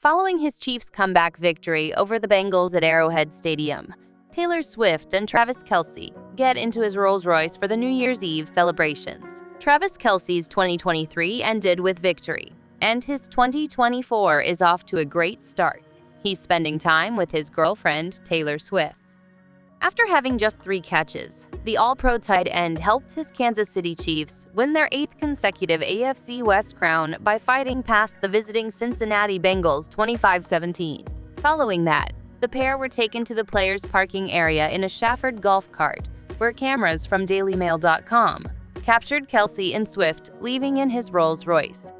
Following his Chiefs' comeback victory over the Bengals at Arrowhead Stadium, Taylor Swift and Travis Kelce get into his Rolls-Royce for the New Year's Eve celebrations. Travis Kelce's 2023 ended with victory, and his 2024 is off to a great start. He's spending time with his girlfriend, Taylor Swift. After having just 3 catches, the All-Pro tight end helped his Kansas City Chiefs win their 8th consecutive AFC West Crown by fighting past the visiting Cincinnati Bengals 25-17. Following that, the pair were taken to the players' parking area in a Shafford golf cart, where cameras from DailyMail.com captured Kelce and Swift leaving in his Rolls-Royce.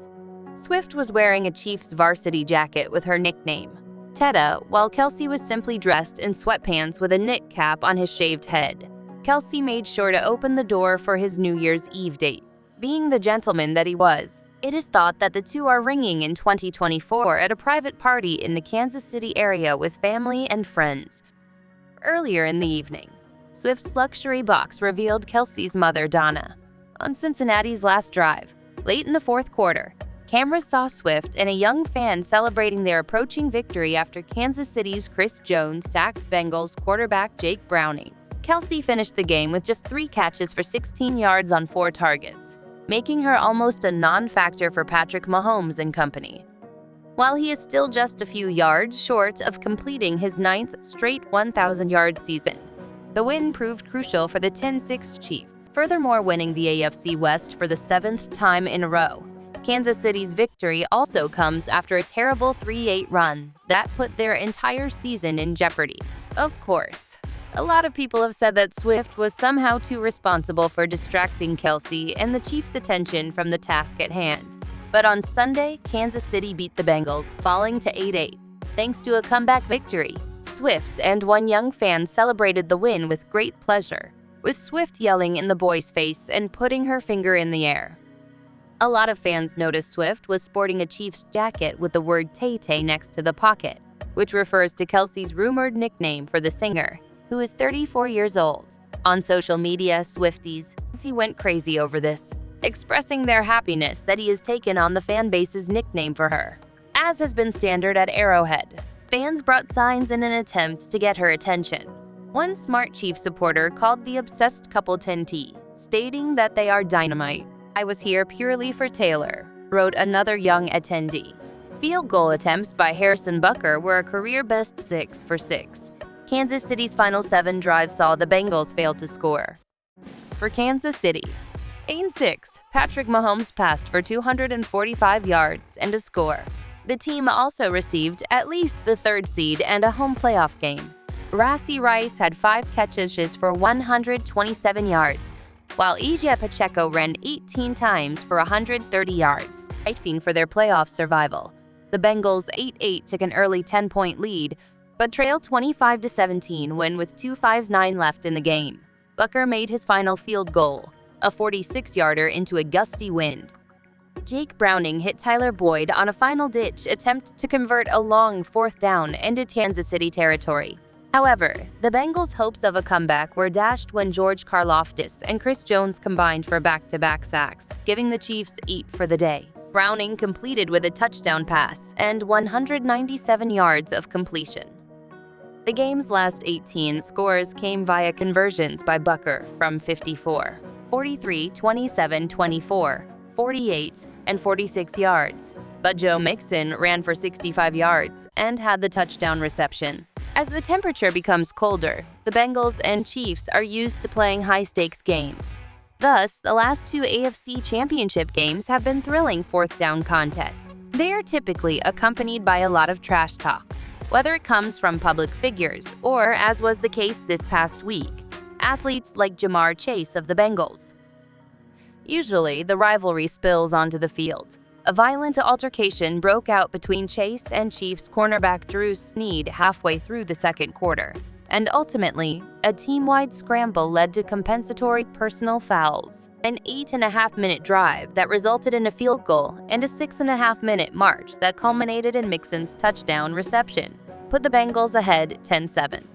Swift was wearing a Chiefs varsity jacket with her nickname, Tedda, while Kelce was simply dressed in sweatpants with a knit cap on his shaved head. Kelce made sure to open the door for his New Year's Eve date. Being the gentleman that he was, it is thought that the two are ringing in 2024 at a private party in the Kansas City area with family and friends. Earlier in the evening, Swift's luxury box revealed Kelce's mother, Donna. On Cincinnati's last drive, late in the fourth quarter, cameras saw Swift and a young fan celebrating their approaching victory after Kansas City's Chris Jones sacked Bengals quarterback Jake Browning. Kelce finished the game with just 3 catches for 16 yards on 4 targets, making her almost a non-factor for Patrick Mahomes and company. While he is still just a few yards short of completing his 9th straight 1,000-yard season, the win proved crucial for the 10-6 Chiefs, furthermore winning the AFC West for the 7th time in a row. Kansas City's victory also comes after a terrible 3-8 run that put their entire season in jeopardy. Of course, a lot of people have said that Swift was somehow too responsible for distracting Kelce and the Chiefs' attention from the task at hand. But on Sunday, Kansas City beat the Bengals, falling to 8-8. Thanks to a comeback victory, Swift and one young fan celebrated the win with great pleasure, with Swift yelling in the boy's face and putting her finger in the air. A lot of fans noticed Swift was sporting a Chiefs jacket with the word Tay-Tay next to the pocket, which refers to Kelce's rumored nickname for the singer, who is 34 years old. On social media, Swifties went crazy over this, expressing their happiness that he has taken on the fan base's nickname for her. As has been standard at Arrowhead, fans brought signs in an attempt to get her attention. One smart Chiefs supporter called the obsessed couple 10T, stating that they are dynamite. "I was here purely for Taylor," wrote another young attendee. Field goal attempts by Harrison Butker were a career-best 6 for 6. Kansas City's final 7 drives saw the Bengals fail to score. For Kansas City, 8-6, Patrick Mahomes passed for 245 yards and a score. The team also received at least the 3rd seed and a home playoff game. Rashee Rice had 5 catches for 127 yards, while Elijah Pacheco ran 18 times for 130 yards, fighting for their playoff survival. The Bengals 8-8 took an early 10-point lead, but trailed 25-17 when with 2:59 left in the game. Butker made his final field goal, a 46-yarder into a gusty wind. Jake Browning hit Tyler Boyd on a final-ditch attempt to convert a long 4th down into Kansas City territory. However, the Bengals' hopes of a comeback were dashed when George Karlaftis and Chris Jones combined for back-to-back sacks, giving the Chiefs 8 for the day. Browning completed with a touchdown pass and 197 yards of completion. The game's last 18 scores came via conversions by Butker from 54, 43, 27, 24, 48, and 46 yards, but Joe Mixon ran for 65 yards and had the touchdown reception. As the temperature becomes colder, the Bengals and Chiefs are used to playing high-stakes games. Thus, the last 2 AFC Championship games have been thrilling 4th down contests. They are typically accompanied by a lot of trash talk, whether it comes from public figures or, as was the case this past week, athletes like Jamar Chase of the Bengals. Usually, the rivalry spills onto the field. A violent altercation broke out between Chase and Chiefs cornerback Drew Snead halfway through the 2nd quarter, and ultimately, a team-wide scramble led to compensatory personal fouls, an 8.5-minute drive that resulted in a field goal, and a 6.5-minute march that culminated in Mixon's touchdown reception, put the Bengals ahead 10-7.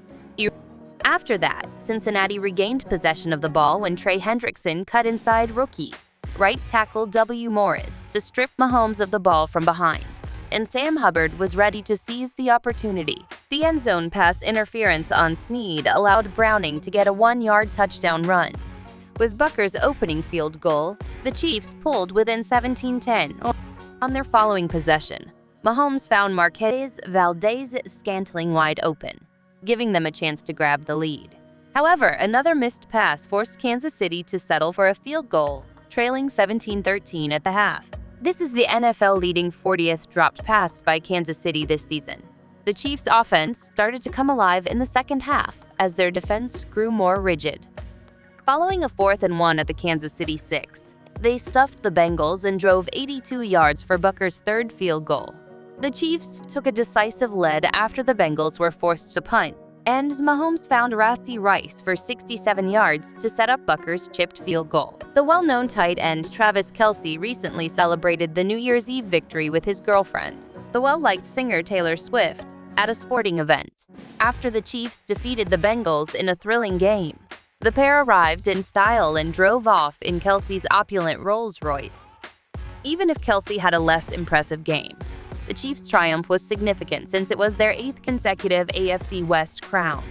After that, Cincinnati regained possession of the ball when Trey Hendrickson cut inside rookie right tackle W. Morris to strip Mahomes of the ball from behind. and Sam Hubbard was ready to seize the opportunity. The end zone pass interference on Snead allowed Browning to get a 1-yard touchdown run. With Butker's opening field goal, the Chiefs pulled within 17-10. On their following possession, Mahomes found Marquez Valdes-Scantling wide open, giving them a chance to grab the lead. However, another missed pass forced Kansas City to settle for a field goal, trailing 17-13 at the half. This is the NFL-leading 40th dropped pass by Kansas City this season. The Chiefs' offense started to come alive in the second half as their defense grew more rigid. Following a 4th and 1 at the Kansas City 6, they stuffed the Bengals and drove 82 yards for Butker's third field goal. The Chiefs took a decisive lead after the Bengals were forced to punt, and Mahomes found Rashee Rice for 67 yards to set up Butker's chipped field goal. The well-known tight end Travis Kelce recently celebrated the New Year's Eve victory with his girlfriend, the well-liked singer Taylor Swift, at a sporting event. After the Chiefs defeated the Bengals in a thrilling game, the pair arrived in style and drove off in Kelce's opulent Rolls-Royce. Even if Kelce had a less impressive game, the Chiefs' triumph was significant since it was their 8th consecutive AFC West Crown.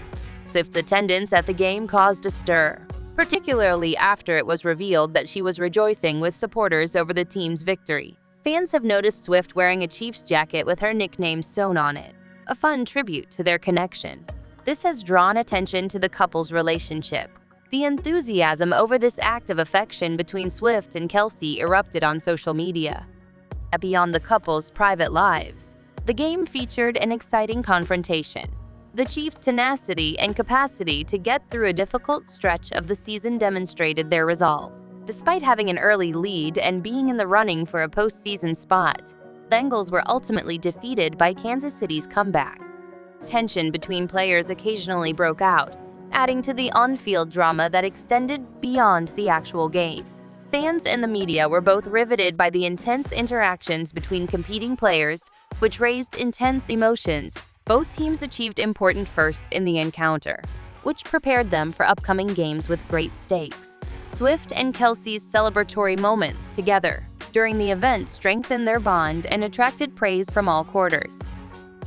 Swift's attendance at the game caused a stir, particularly after it was revealed that she was rejoicing with supporters over the team's victory. Fans have noticed Swift wearing a Chiefs jacket with her nickname sewn on it, a fun tribute to their connection. This has drawn attention to the couple's relationship. The enthusiasm over this act of affection between Swift and Kelce erupted on social media. Beyond the couple's private lives, the game featured an exciting confrontation. The Chiefs' tenacity and capacity to get through a difficult stretch of the season demonstrated their resolve. Despite having an early lead and being in the running for a postseason spot, the Bengals were ultimately defeated by Kansas City's comeback. Tension between players occasionally broke out, adding to the on-field drama that extended beyond the actual game. Fans and the media were both riveted by the intense interactions between competing players, which raised intense emotions. Both teams achieved important firsts in the encounter, which prepared them for upcoming games with great stakes. Swift and Kelce's celebratory moments together during the event strengthened their bond and attracted praise from all quarters.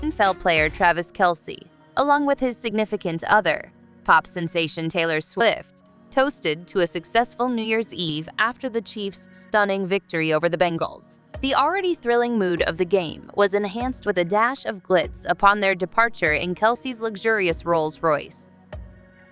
NFL player Travis Kelce, along with his significant other, pop sensation Taylor Swift, toasted to a successful New Year's Eve after the Chiefs' stunning victory over the Bengals. The already thrilling mood of the game was enhanced with a dash of glitz upon their departure in Kelce's luxurious Rolls-Royce.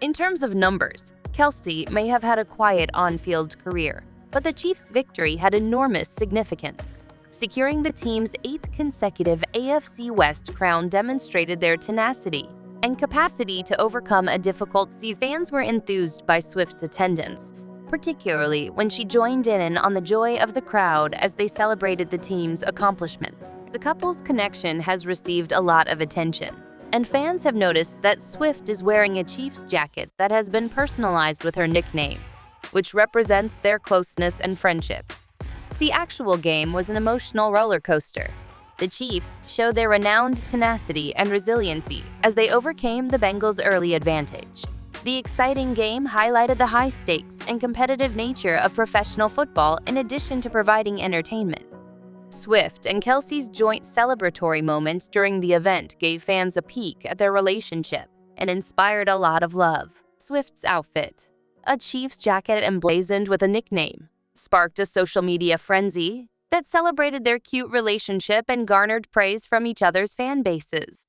In terms of numbers, Kelce may have had a quiet on-field career, but the Chiefs' victory had enormous significance. Securing the team's 8th consecutive AFC West Crown demonstrated their tenacity and capacity to overcome a difficult season. Fans were enthused by Swift's attendance, particularly when she joined in on the joy of the crowd as they celebrated the team's accomplishments. The couple's connection has received a lot of attention, and fans have noticed that Swift is wearing a Chiefs jacket that has been personalized with her nickname, which represents their closeness and friendship. The actual game was an emotional roller coaster. The Chiefs showed their renowned tenacity and resiliency as they overcame the Bengals' early advantage. The exciting game highlighted the high stakes and competitive nature of professional football in addition to providing entertainment. Swift and Kelce's joint celebratory moments during the event gave fans a peek at their relationship and inspired a lot of love. Swift's outfit, a Chiefs jacket emblazoned with a nickname, sparked a social media frenzy that celebrated their cute relationship and garnered praise from each other's fan bases.